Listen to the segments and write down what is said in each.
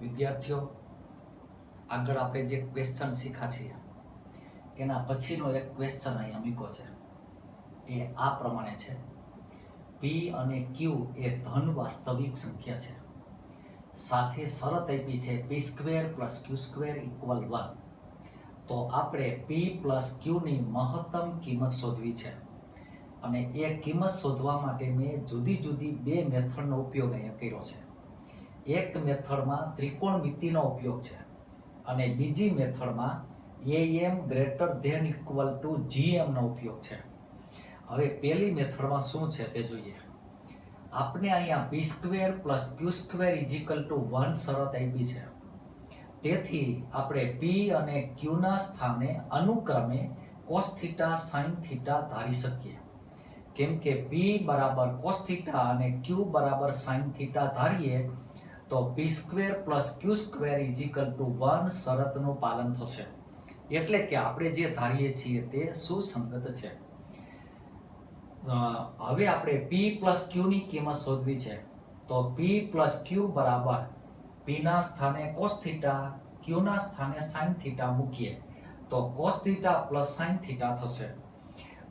વિદ્યાર્થીઓ, આગળ આપણે જે ક્વેશ્ચન શીખ્યા છીએ એના પછીનો એક ક્વેશ્ચન અહીંયા મૂક્યો છે. એ આ પ્રમાણે છે: પી અને ક્યુ એ ધન વાસ્તવિક સંખ્યા છે. સાથે શરત આપી છે પી square plus Q square equal 1. તો આપણે પી પ્લસ ક્યુની મહત્તમ કિંમત શોધવી છે. અને એ કિંમત શોધવા માટે મેં જુદી જુદી બે મેથડનો ઉપયોગ અહીંયા કર્યો છે. એક મેથડમાં ત્રિકોણમિતિનો ઉપયોગ છે અને બીજી મેથડમાં am greater than equal to gm નો ઉપયોગ છે. હવે પહેલી મેથડમાં શું છે તે જોઈએ. આપણે અહીંયા p square plus q square ઇઝિકલ two 1 શરત આપી છે. તેથી આપણે p અને q ના સ્થાને અનુક્રમે cos થીટા sin થીટા ધારી શકીએ. કેમ કે p બરાબર cos થીટા અને q બરાબર sin થીટા ધારીએ તો p square plus q square ઇઝિકલ two 1 શરતનું પાલન થશે. એટલે કે આપણે જે ધારીએ છીએ તે સુસંગત છે. હવે આપણે p પ્લસ q ની કિંમત શોધવી છે. તો p પ્લસ q બરાબર p ના સ્થાને cos થીટા, q ના સ્થાને sin થીટા મૂકીએ તો cos theta plus sin theta થશે.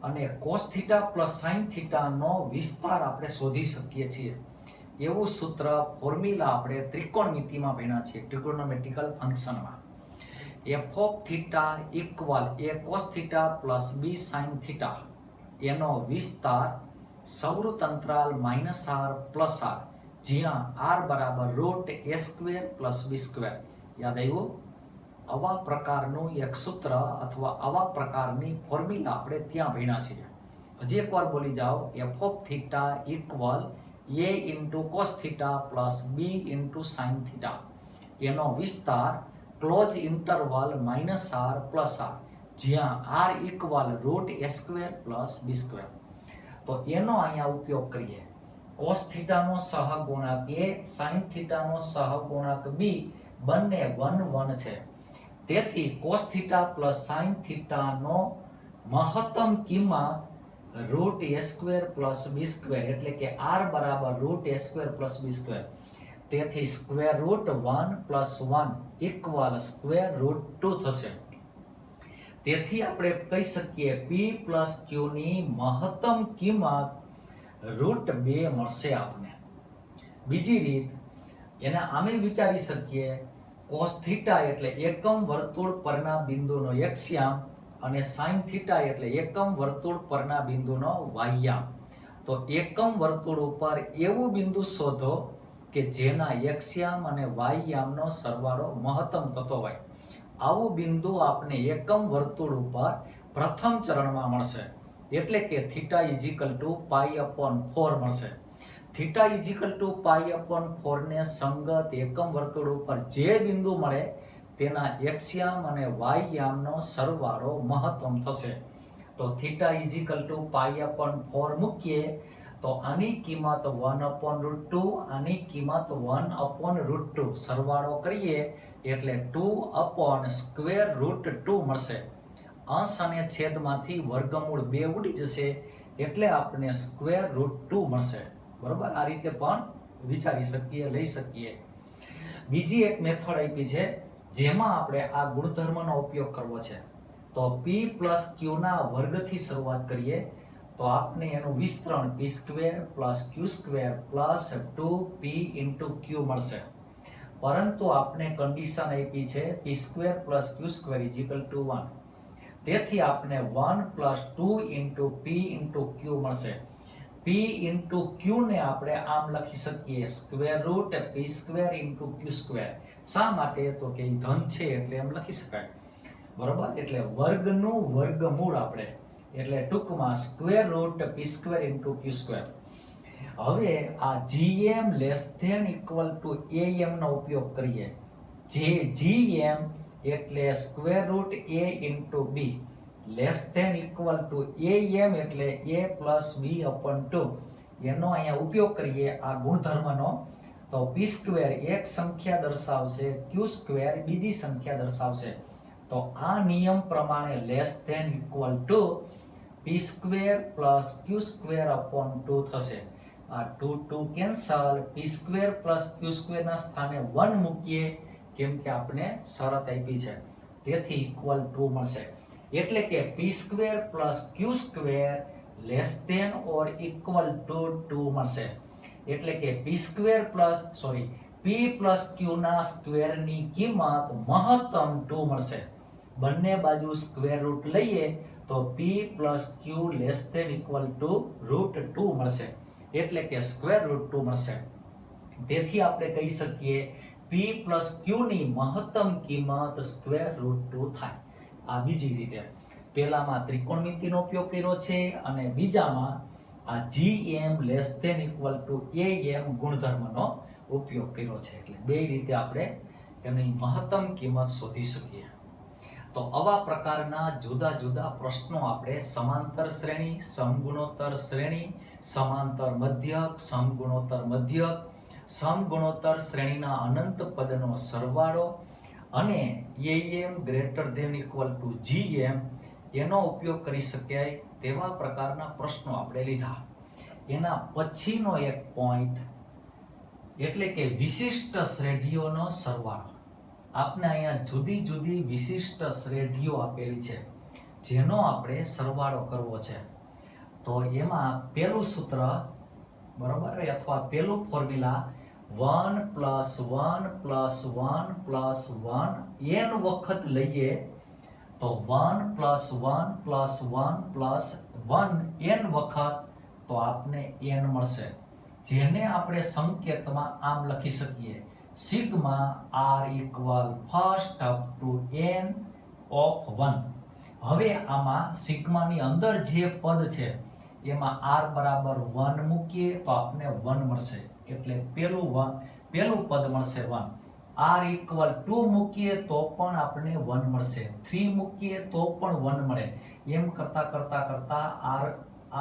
અને cos થીટા પ્લસ sin થીટાનો વિસ્તાર આપણે શોધી શકીએ છીએ. એવું સૂત્ર, ફોર્મ્યુલા આપણે ત્રિકોણમિતિમાં ભણ્યા છીએ, ટ્રિગોનોમેટ્રિકલ ફંક્શનમાં. f of theta equal a cos theta plus b sin theta એનો વિસ્તાર સવૃત અંતરાલ -r પ્લસ r, જ્યાં r બરાબર √a square plus b square. યાદ આવ્યું? આવા પ્રકારનું એક સૂત્ર અથવા આવા પ્રકારની ફોર્મ્યુલા આપણે ત્યાં ભણ્યા છીએ. હજી એકવાર બોલી જાઓ. f of theta equal a into cos theta plus b into sin theta એનો વિસ્તાર close interval -r plus r, જ્યાં r equal √a square plus b square. તો એનો અહીંયા ઉપયોગ કરીએ. cos થીટાનો સહગુણક a, sin થીટાનો સહગુણક b બંને 1 1 છે. તેથી cos થીટા પ્લસ sin થીટાનો મહત્તમ કિંમત √a square plus b square, એટલે કે r બરાબર √a square plus b square. તેથી square root 1 plus 1 equal square root 2 થશે. તેથી આપણે કહી શકીએ p પ્લસ q ની મહત્તમ કિંમત √2 મળશે આપને. બીજી રીત એને આમે વિચારી શકીએ. cos થીટા એટલે એકમ વર્તુળ પરના બિંદુનો એક્સ્યામ અને sin થીટા એટલે એકમ વર્તુળ પરના બિંદુનો વાહ્યામ. તો એકમ વર્તુળ ઉપર એવું બિંદુ શોધો કે જેના એક્સ્યામ અને વાહ્યામનો સરવાળો મહત્તમ થતો હોય. આવું બિંદુ આપને એકમ વર્તુળ ઉપર પ્રથમ ચરણમાં મળશે. એટલે કે થીટા ઇઝિકલ ટુ π/4 મળશે. થીટા ઇઝિકલ ટુ π/4 ને સંગત એકમ વર્તુળ ઉપર જે બિંદુ મળે તેના એક્સ્યામ અને વાહ્યામનો સરવાળો મહત્તમ થશે. તો થીટા ઇઝિકલ ટુ π/4 મૂકીએ તો આની કિંમત 1/√2, આની કિંમત 1/√2, સરવાળો કરીએ એટલે 2/√2 મળશે. અંશ અને છેદમાંથી વર્ગમૂળ 2 ઉડી જશે એટલે આપણે √2 મળશે. બરોબર? આ રીતે પણ વિચારી શકીએ, લઈ શકીએ. બીજી એક મેથડ આપી છે જેમાં આપણે આ ગુણધર્મનો ઉપયોગ કરવો છે. તો p પ્લસ q ના વર્ગથી શરૂઆત કરીએ તો આપણે એનું વિસ્તરણ p square plus q square plus 2p into q મળશે. પરંતુ આપણે કન્ડિશન આપી છે p square plus q square ઇઝિકલ two 1. તેથી આપણે 1 plus 2 into p into q મળશે. p ઇન્ટુ q ને આપણે આમ લખી શકીએ square root p square into q square. શા માટે? તો કે ધન છે એટલે એમ લખી શકાય. બરોબર? એટલે વર્ગનું વર્ગમૂળ આપણે, એટલે ટૂંકમાં square root p square into q square. હવે આ gm less than equal to am નો ઉપયોગ કરીએ. જે gm એટલે square root a into b less than equal to am એટલે a પ્લસ b અપોન 2 એનો અહીંયા ઉપયોગ કરીએ આ ગુણધર્મનો. તો p સ્ક્વેર એક સંખ્યા દર્શાવશે, q સ્ક્વેર બીજી સંખ્યા દર્શાવશે. તો આ નિયમ પ્રમાણે less than equal to p square plus q square upon 2 થશે. આ 2 કેન્સલ, p² પ્લસ q² ના સ્થાને 1 મૂકીએ કેમ કે આપણે શરત આપી છે, તેથી ઇક્વલ ટુ મળશે. એટલે કે p² plus q² less than or equal to 2 મળશે. એટલે કે p પ્લસ q ના સ્ક્વેર ની કિંમત મહત્તમ 2 મળશે. બંને બાજુ સ્ક્વેર રૂટ લઈએ તો p plus q less than equal to √2 મળશે. એટલે કે સ્ક્વેર રૂટ 2 મળશે. તેથી આપણે કહી શકીએ p પ્લસ q ની મહત્તમ કિંમત સ્ક્વેર રૂટ 2 થાય. આ બીજી રીતે પહેલામાં ત્રિકોણમિતિનો ઉપયોગ કર્યો છે અને બીજામાં આ gm less than equal to am ગુણધર્મનો ઉપયોગ કર્યો છે. એટલે બે રીતે આપણે એની મહત્તમ કિંમત શોધી શકીએ. તો આવા પ્રકારના જુદા જુદા પ્રશ્નો આપણે સમાંતર શ્રેણી, સમગુણોત્તર શ્રેણી, સમાંતર મધ્યક, સમગુણોત્તર મધ્યક, સમગુણોત્તર શ્રેણીના અનંત પદનો સરવાળો અને am greater than equal to gm એનો ઉપયોગ કરી શકાય તેવા પ્રકારના પ્રશ્નો આપણે લીધા. એના પછીનો એક પોઈન્ટ એટલે કે વિશિષ્ટ શ્રેણીઓનો સરવાળો. આપને અહીંયા જુદી જુદી વિશિષ્ટ શ્રેણીઓ આપેલી છે જેનો આપણે સરવાળો કરવો છે. તો એમાં પહેલું સૂત્ર બરોબર અથવા પહેલું formula 1 plus 1 plus 1 plus 1 n વખત લઈએ તો 1 પ્લસ 1 પ્લસ 1 પ્લસ 1 n વખત તો આપને n મળશે, જેને આપણે સંકેતમાં આમ લખી શકીએ sigma r equal first up to n of 1. હવે આમાં સિગ્માની અંદર જે પદ છે એમાં r બરાબર 1 મૂકીએ તો આપને 1 મળશે. એટલે પહેલું પદ મળશે 1. r ઇક્વલ 2 મૂકીએ તો પણ આપણે 1 મળશે. 3 મૂકીએ તો પણ 1 મળે. એમ કરતા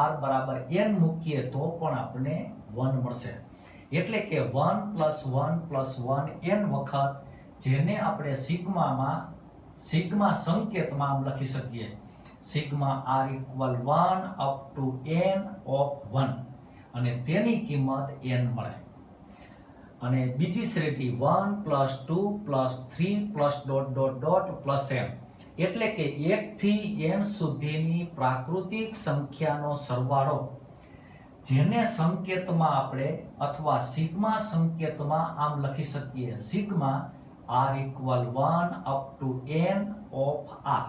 r બરાબર n મૂકીએ તો પણ આપણે 1 મળશે. એટલે કે 1 પ્લસ 1 પ્લસ 1 n વખત, જેને આપણે સિગ્મા સંકેતમાં આમ લખી શકીએ sigma r equal 1 up to n of 1 અને તેની કિંમત n મળે. અને બીજી શ્રેણી 1 plus 2 plus 3 plus dot plus m એટલે કે 1 થી n સુધીની પ્રાકૃતિક સંખ્યાનો સરવાળો, જેને સંકેતમાં આપણે અથવા સિગ્મા સંકેતમાં આમ લખી શકીએ sigma r equal 1 up to n of r.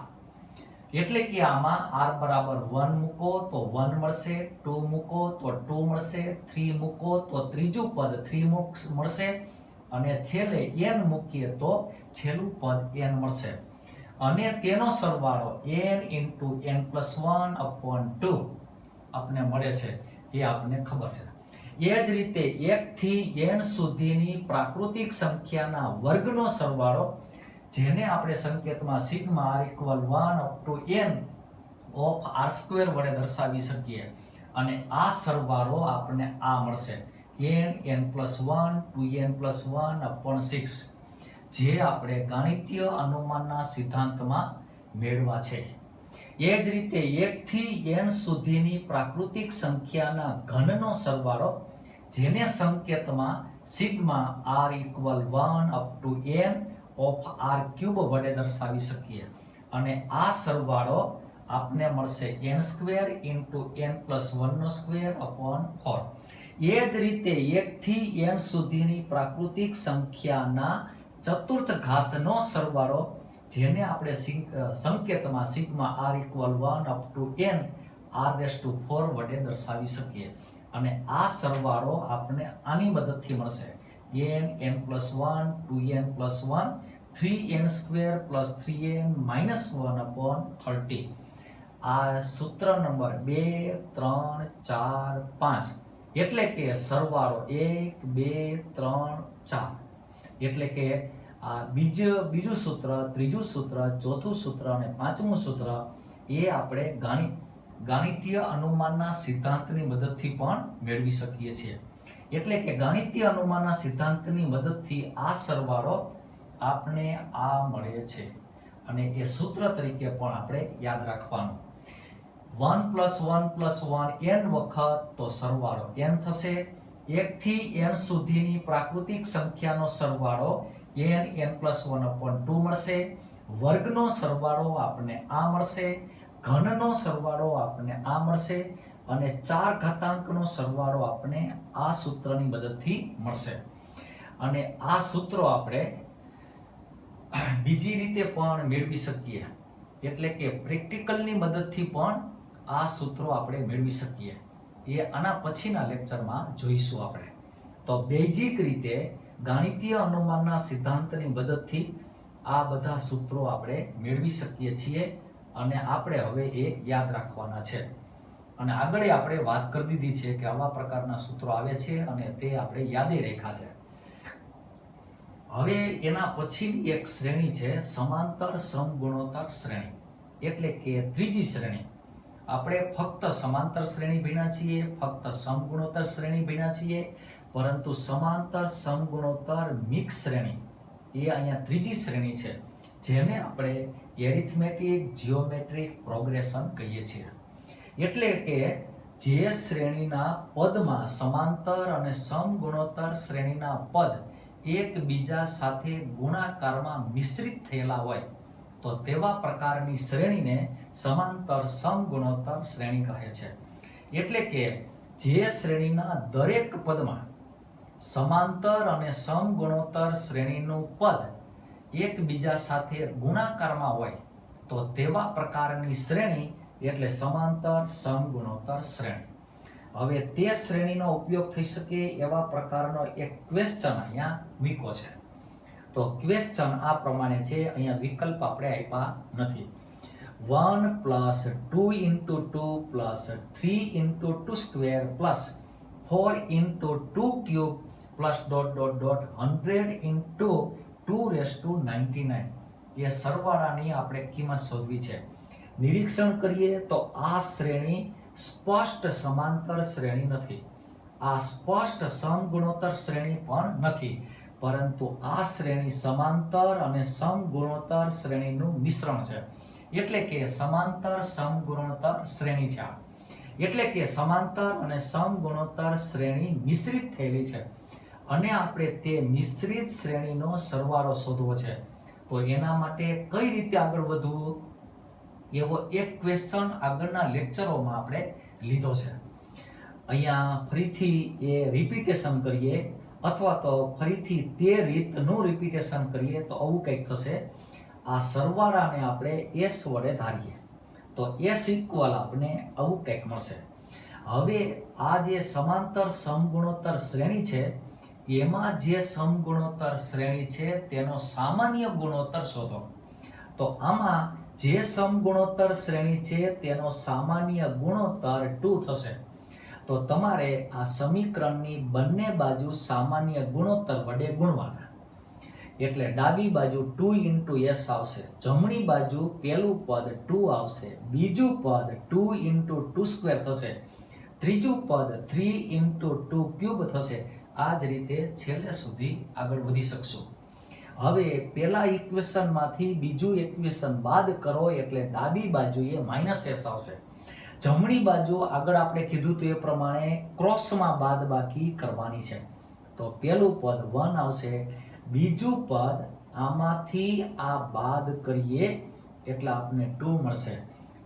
એટલે કે આમાં r બરાબર 1 મૂકો તો 1 મળશે, 2 મૂકો તો 2 મળશે, 3 મૂકો તો ત્રીજું પદ 3 મળશે અને છેલ્લે n મૂકીએ તો છેલ્લું પદ n મળશે. અને તેનો સરવાળો n into n plus 1 upon 2 આપણને મળે છે, એ આપણને ખબર છે. એ જ રીતે 1 થી n સુધીની પ્રાકૃતિક સંખ્યાના વર્ગનો સરવાળો, જેને આપણે સંકેતમાં sigma r equal 1 up to n of r² વડે દર્શાવી શકીએ. અને આ સરવાળો આપણને આ મળશે n plus 1 2n plus 1 upon 6, જે આપણે ગાણિતીય અનુમાનના સિદ્ધાંતમાં મેળવા છે. એ જ રીતે 1 થી n સુધીની પ્રાકૃતિક સંખ્યાના ઘનનો સરવાળો, જેને સંકેતમાં sigma r equal 1 up to n of r³ વડે દર્શાવી શકીએ. અને આ સરવાળો આપને મળશે n² into n plus 1² upon 4. એ જ રીતે 1 થી n સુધીની પ્રાકૃતિક સંખ્યાના ચતુર્થ ઘાતનો સરવાળો, જેને આપણે સંકેતમાં sigma r equal 1 up to n r⁴ વડે દર્શાવી શકીએ. અને આ સરવાળો આપણને આની મદદથી મળશે n plus 1 2n plus 1 3n² plus 3n minus 1 upon 30. આ સૂત્ર નંબર 2 3 4 5 એટલે કે સરવાળો 1 2 3 4. એટલે કે આ બીજું સૂત્ર, ત્રીજું સૂત્ર, ચોથું સૂત્ર અને પાંચમું સૂત્ર એ આપણે ગાણિતીય અનુમાનના સિદ્ધાંતની મદદથી પણ મેળવી શકીએ છીએ. એટલે કે ગાણિતીય અનુમાનના સિદ્ધાંતની મદદથી આ સરવાળો આપને આ મળે છે અને એ સૂત્ર તરીકે પણ આપણે યાદ રાખવાનું. 1 + 1 + 1 n વખત તો સરવાળો n થશે. 1 થી n સુધીની પ્રાકૃતિક સંખ્યાનો સરવાળો n +1/2 મળશે. વર્ગનો સરવાળો આપણને આ મળશે. ઘનનો સરવાળો આપણને આ મળશે અને 4 ઘાતાંકનો સરવાળો આપણને આ સૂત્રની મદદથી મળશે. અને આ સૂત્રો આપણે બીજી રીતે પણ મેળવી શકીએ, એટલે કે પ્રેક્ટિકલની મદદથી પણ આ સૂત્રો આપણે મેળવી શકીએ. એ આના પછીના લેક્ચરમાં જોઈશું આપણે. તો બેઝિક રીતે ગાણિતીય અનુમાનના સિદ્ધાંતની મદદથી આ બધા સૂત્રો આપણે મેળવી શકીએ છીએ અને આપણે હવે એ યાદ રાખવાના છે. અને આગળ આપણે વાત કરી દીધી છે કે આવા પ્રકારના સૂત્રો આવે છે અને તે આપણે યાદે રાખ્યા છે. હવે એના પછીની એક શ્રેણી છે સમાંતર સમગુણોત્તર શ્રેણી, એટલે કે ત્રીજી શ્રેણી. આપણે ફક્ત સમાંતર શ્રેણી ભણ્યા છીએ, ફક્ત સમગુણોત્તર શ્રેણી ભણ્યા છીએ, પરંતુ સમાંતર સમગુણોત્તર મિક્સ શ્રેણી એ અહીંયા ત્રીજી શ્રેણી છે, જેને આપણે એરિથમેટિક જીઓમેટ્રિક પ્રોગ્રેશન કહીએ છીએ. એટલે કે જે શ્રેણીના પદમાં સમાંતર અને સમગુણોત્તર શ્રેણીના પદ એકબીજા સાથે ગુણાકારમાં મિશ્રિત થયેલા હોય તો તેવા પ્રકારની શ્રેણીને સમાંતર સમગુણોત્તર શ્રેણી કહે છે. એટલે કે જે શ્રેણીના દરેક પદમાં સમાંતર અને સમગુણોત્તર શ્રેણીનું પદ એકબીજા સાથે ગુણાકારમાં હોય તો તેવા પ્રકારની શ્રેણી એટલે સમાંતર સમગુણોત્તર શ્રેણી. હવે તે શ્રેણીનો ઉપયોગ થઈ શકે એવા પ્રકારનો એક ક્વેશ્ચન અહીંયા મૂક્યો છે. તો ક્વેશ્ચન આ પ્રમાણે છે, અહીંયા વિકલ્પ આપણે આપ્યા નથી. 1 + 2 × 2 + 3 × 2² + 4 × 2³ +... 100 × 299 એ સરવાળાની આપણે કિંમત શોધવી છે. નિરીક્ષણ કરીએ તો આ શ્રેણી સ્પષ્ટ સમાંતર શ્રેણી નથી, આ સ્પષ્ટ સમગુણોત્તર શ્રેણી પણ નથી, પરંતુ આ શ્રેણી સમાંતર અને સમગુણોત્તર શ્રેણીનું મિશ્રણ છે. એટલે કે સમાંતર સમગુણોત્તર શ્રેણી છે. એટલે કે સમાંતર અને સમગુણોત્તર શ્રેણી મિશ્રિત થયેલી છે અને આપણે તે મિશ્રિત શ્રેણીનો સરવાળો શોધવો છે. તો એના માટે કઈ રીતે આગળ વધવું એવો એક ક્વેશ્ચન આગળના લેક્ચરોમાં આપણે લીધો છે. અહીંયા ફરીથી એ રિપીટેશન કરીએ અથવા તો ફરીથી તે રીતનું રિપીટેશન કરીએ તો આવું કંઈક થશે. આ સરવાળાને આપણે s વડે ધારીએ તો s ઇક્વલ આપણે આવું કંઈક મળશે. હવે આ જે સમાંતર સમગુણોત્તર શ્રેણી છે એમાં જે સમગુણોત્તર શ્રેણી છે તેનો સામાન્ય ગુણોત્તર શોધો. તો આમાં જે સમગુણોત્તર શ્રેણી છે તેનો સામાન્ય ગુણોત્તર 2 થશે. તો તમારે આ સમીકરણની બંને બાજુ સામાન્ય ગુણોત્તર વડે ગુણવાના. એટલે ડાબી બાજુ 2 × s આવશે, જમણી બાજુ પહેલું પદ 2 આવશે, બીજું પદ 2 × 2² થશે, ત્રીજું પદ 3 × 2³ થશે. આ જ રીતે છેલ્લે સુધી આગળ વધી શકશું. હવે પહેલા ઇક્વેશનમાંથી બીજું ઇક્વેશન બાદ કરો એટલે ડાબી બાજુએ -s આવશે. જમણી બાજુ આગળ આપણે કીધું તો એ પ્રમાણે ક્રોસમાં બાદબાકી કરવાની છે. તો પહેલું પદ 1 આવશે, બીજું પદ આમાંથી આ બાદ કરીએ એટલે આપણને 2 મળશે,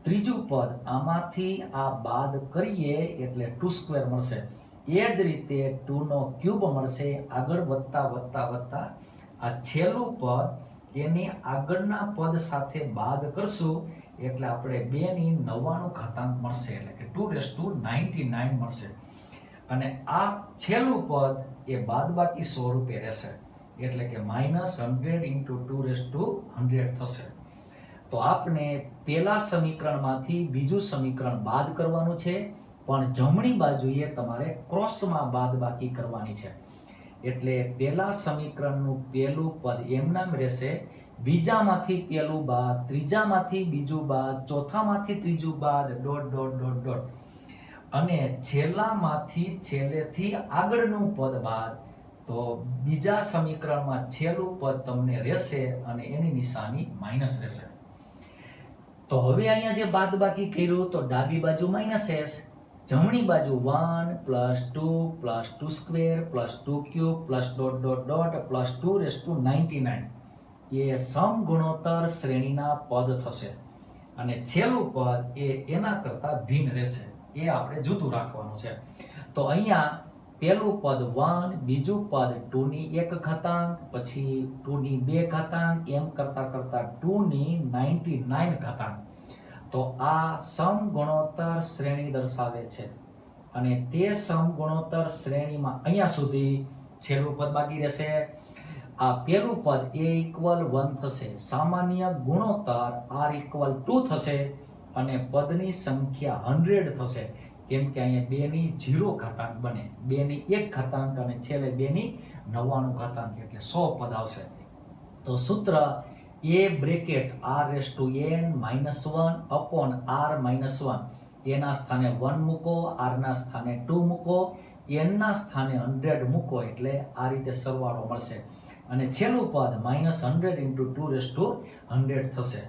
ત્રીજું પદ આમાંથી આ બાદ કરીએ એટલે 2² મળશે. એ જ રીતે 2³ મળશે. આગળ વધતા વધતા વધતા આ છેલ્લું પદ એની આગળના પદ સાથે બાદ કરશું એટલે આપણે 299 ઘાતાંક મળશે, એટલે કે 299 મળશે. અને આ છેલ્લું પદ એ બાદબાકી સ્વરૂપે રહેશે, એટલે કે -100 × 200 થશે. તો આપણે પહેલા સમીકરણમાંથી બીજું સમીકરણ બાદ કરવાનું છે, પણ જમણી બાજુએ તમારે ક્રોસમાં બાદબાકી કરવાની છે. એટલે પહેલા સમીકરણનું પહેલું પદ એમનામ રહેશે, બીજામાંથી પહેલું બાદ, ત્રીજામાંથી બીજું બાદ, ચોથામાંથી ત્રીજું બાદ ... અને છેલ્લામાંથી છેલ્લેથી આગળનું પદ બાદ. તો બીજા સમીકરણમાં છેલ્લું પદ તમને રહેશે અને એની નિશાની માઈનસ રહેશે. તો હવે અહીંયા જે બાદબાકી કર્યું તો ડાબી બાજુ માઇનસ s, જમણી બાજુ 1 + 2 + 2 square + 2 cube + dot dot dot + 2^99 એ સમગુણોત્તર શ્રેણીના પદ થશે અને છેલ્લું પદ એ એના કરતા ભિન્ન રહેશે, એ આપણે જુદું રાખવાનું છે. તો અહીંયા પહેલું પદ 1, બીજું પદ 2 ની 1 ઘાતાંક, પછી 2 ની 2 ઘાતાંક, એમ કરતા કરતા 2 ની 99 ઘાતાંક. તો આ સમગુણોત્તર શ્રેણી દર્શાવે છે અને તે સમગુણોત્તર શ્રેણીમાં અહીંયા સુધી છેલ્લું પદ બાકી રહેશે. આ પહેલું પદ a = 1 થશે, સામાન્ય ગુણોત્તર r = 2 થશે અને પદની સંખ્યા 100 થશે, કેમ કે અહીંયા 2 ની 0 ઘાતાંક બને, 2 ની 1 ઘાતાંક અને છેલ્લે 2 ની 99 ઘાતાંક એટલે 100 પદ આવશે. તો સૂત્ર a (r(n-1/r-1) એના સ્થાને 1 મૂકો, r ના સ્થાને 2 મૂકો, n ના સ્થાને 100 મૂકો એટલે આ રીતે સરવાળો મળશે અને છેલ્લું પદ -100 × 2^100 થશે.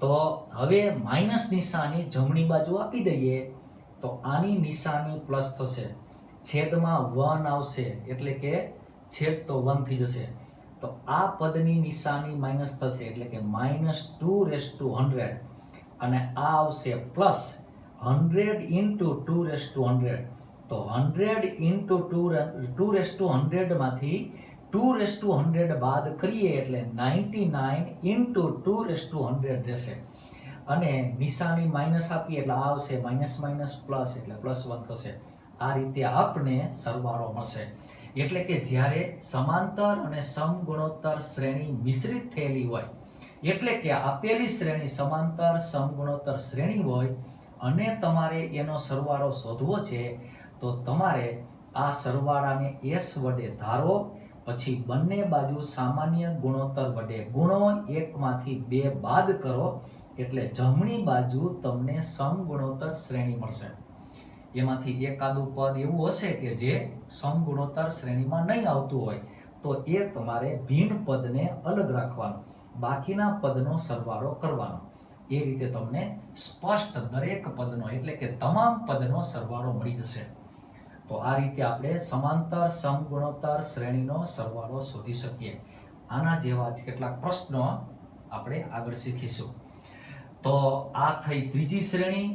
તો હવે માઈનસ નિશાની જમણી બાજુ આપી દઈએ તો આની નિશાની પ્લસ થશે, છેદમાં 1 આવશે એટલે કે છેદ તો 1 થઈ જશે. તો આ પદની નિશાની માઈનસ થશે એટલે કે -2^100 અને આ આવશે પ્લસ 100 × 2^100. તો 100 × 2^100 માંથી 2^100 બાદ કરીએ એટલે 99 × 2^100 રહેશે અને નિશાની માઈનસ આપીએ એટલે આ આવશે માઈનસ માઈનસ પ્લસ એટલે +1 થશે. આ રીતે આપણે સરવાળો મળશે. એટલે કે જ્યારે સમાંતર અને સમગુણોત્તર શ્રેણી મિશ્રિત થયેલી હોય, એટલે કે આપેલી શ્રેણી સમાંતર સમગુણોત્તર શ્રેણી હોય અને તમારે એનો સરવાળો શોધવો છે, તો તમારે આ સરવાળાને s વડે ધારો, પછી બંને બાજુ સામાન્ય ગુણોત્તર વડે ગુણો, 1 માંથી 2 બાદ કરો એટલે જમણી બાજુ તમને સમગુણોત્તર શ્રેણી મળશે. એમાંથી એકાદું પદ એવું હશે કે જે સમગુણોત્તર શ્રેણીમાં નહીં આવતું હોય તો એ તમારે ભિન્ન પદને અલગ રાખવાનું, બાકીના પદનો સરવાળો કરવાનો. એ રીતે તમને સ્પષ્ટ દરેક પદનો એટલે કે તમામ પદનો સરવાળો મળી જશે. તો આ રીતે આપણે સમાંતર સમગુણોત્તર શ્રેણીનો સરવાળો શોધી શકીએ. આના જેવા જ કેટલાક પ્રશ્નો આપણે આગળ શીખીશું. તો આ થઈ ત્રીજી શ્રેણી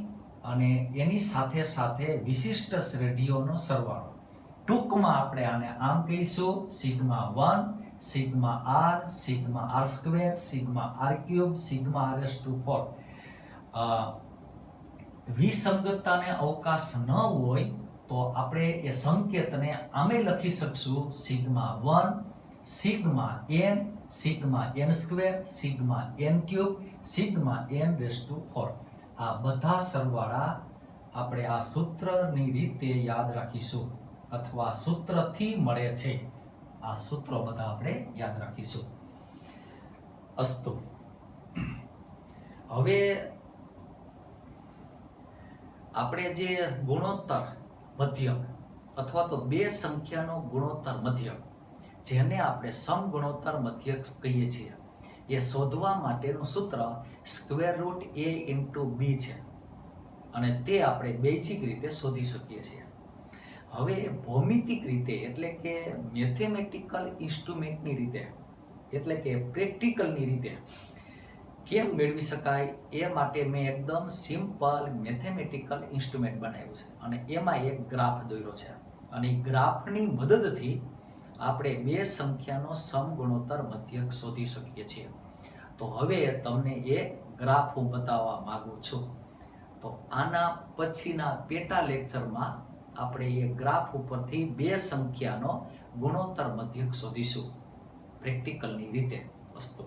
અને એની સાથે સાથે વિશિષ્ટ શ્રેણીઓનો સરવાળો. ટૂંકમાં આપણે આને આમ કહીશું: σ1, σr, σr², σr³, σr4. વિસંગતતાને અવકાશ ન હોય તો આપણે એ સંકેતને આમે લખી શકશું: σ1, σn, σn², σn3, σn4. આ બધા સરવાળા આપણે આ સૂત્રની રીતે યાદ રાખીશું અથવા સૂત્રથી મળે છે. આ સૂત્રો બધા આપણે યાદ રાખીશું. અસ્તુ. હવે આપણે જે ગુણોત્તર મધ્યક અથવા તો બે સંખ્યાનો ગુણોત્તર મધ્યક, જેને આપણે સમગુણોત્તર મધ્યક કહીએ છીએ, એ શોધવા માટેનું સૂત્ર √a × b છે અને તે આપણે બેઝિક રીતે શોધી શકીએ છીએ. હવે ભૌમિતિક રીતે એટલે કે મેથેમેટિકલ ઇન્સ્ટ્રુમેન્ટની રીતે એટલે કે પ્રેક્ટિકલની રીતે કેમ મેળવી શકાય એ માટે મેં એકદમ સિમ્પલ મેથેમેટિકલ ઇન્સ્ટ્રુમેન્ટ બનાવ્યું છે અને એમાં એક ગ્રાફ દોર્યો છે અને એ ગ્રાફની મદદથી આપણે બે સંખ્યાનો સમગુણોત્તર મધ્યક શોધી શકીએ છીએ. તો હવે તમને એ ગ્રાફ હું બતાવવા માંગુ છું. તો આના પછીના પેટા લેક્ચરમાં આપણે એ ગ્રાફ ઉપરથી બે સંખ્યાનો ગુણોત્તર મધ્યક શોધીશું પ્રેક્ટિકલની રીતે. વસ્તુ